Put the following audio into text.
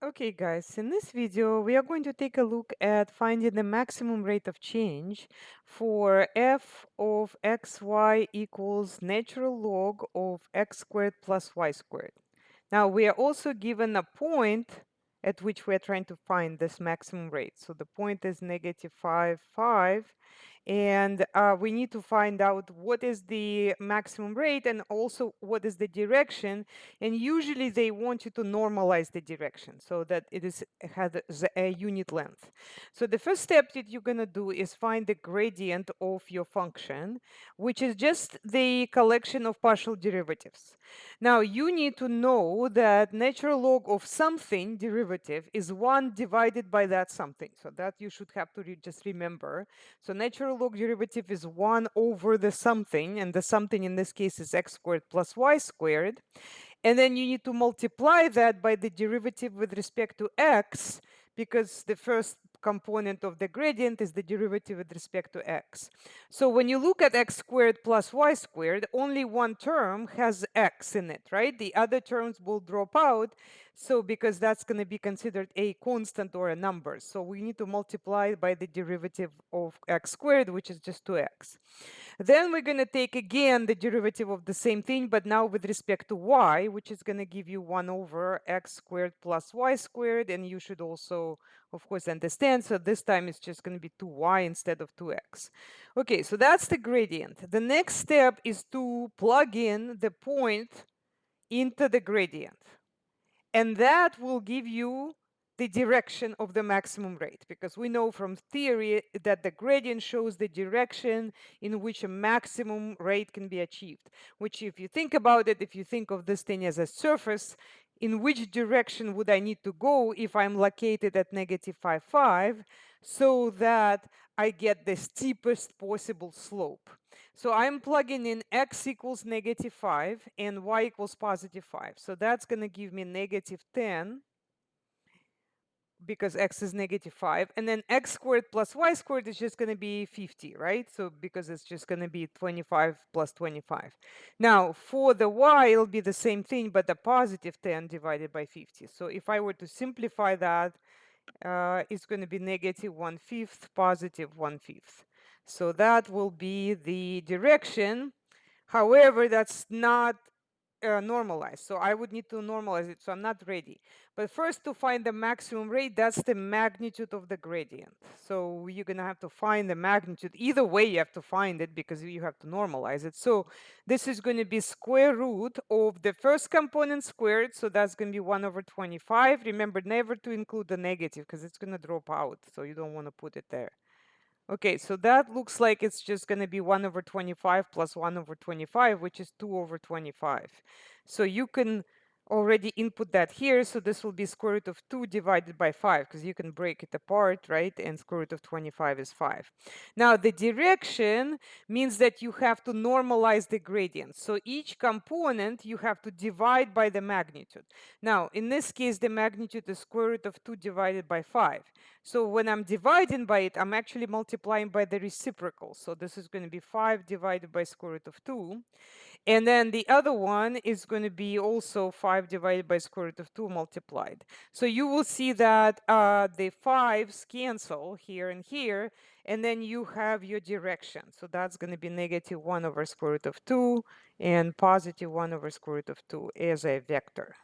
Okay, guys, in this video, we are going to take a look at finding the maximum rate of change for f of xy equals natural log of x squared plus y squared. Now, we are also given a point at which we are trying to find this maximum rate. So the point is negative 5, 5. And we need to find out what is the maximum rate and also what is the direction. And usually they want you to normalize the direction so that it has a unit length. So the first step that you're going to do is find the gradient of your function, which is just the collection of partial derivatives. Now you need to know that natural log of something derivative is 1 divided by that something. So that you should have to just remember. So natural log derivative is 1 over the something, and the something in this case is x squared plus y squared. And then you need to multiply that by the derivative with respect to x, because the first component of the gradient is the derivative with respect to x. So when you look at x squared plus y squared, only one term has x in it, right? The other terms will drop out. So because that's going to be considered a constant or a number. So we need to multiply by the derivative of x squared, which is just 2x. Then we're going to take again the derivative of the same thing, but now with respect to y, which is going to give you 1 over x squared plus y squared. And you should also, of course, understand. So this time it's just going to be 2y instead of 2x. Okay, so that's the gradient. The next step is to plug in the point into the gradient. And that will give you the direction of the maximum rate, because we know from theory that the gradient shows the direction in which a maximum rate can be achieved, which if you think about it, if you think of this thing as a surface, in which direction would I need to go if I'm located at negative 5, 5, so that I get the steepest possible slope? So I'm plugging in x equals negative 5 and y equals positive 5. So that's going to give me negative 10 because x is negative 5. And then x squared plus y squared is just going to be 50, right? So because it's just going to be 25 plus 25. Now, for the y, it'll be the same thing, but the positive 10 divided by 50. So if I were to simplify that, it's going to be negative 1/5, positive 1/5. So that will be the direction. However, that's not normalized. So I would need to normalize it. So I'm not ready. But first, to find the maximum rate, that's the magnitude of the gradient. So you're going to have to find the magnitude. Either way, you have to find it because you have to normalize it. So this is going to be square root of the first component squared. So that's going to be 1 over 25. Remember, never to include the negative because it's going to drop out. So you don't want to put it there. Okay, so that looks like it's just going to be 1 over 25 plus 1 over 25, which is 2 over 25. So you can already input that here. So this will be square root of 2 divided by 5, because you can break it apart, right? And square root of 25 is 5. Now, the direction means that you have to normalize the gradient. So each component you have to divide by the magnitude. Now, in this case, the magnitude is square root of 2 divided by 5. So when I'm dividing by it, I'm actually multiplying by the reciprocal. So this is going to be 5 divided by square root of 2. And then the other one is going to be also 5 divided by square root of 2 multiplied. So you will see that the 5s cancel here and here, and then you have your direction. So that's going to be negative 1 over square root of 2 and positive 1 over square root of 2 as a vector.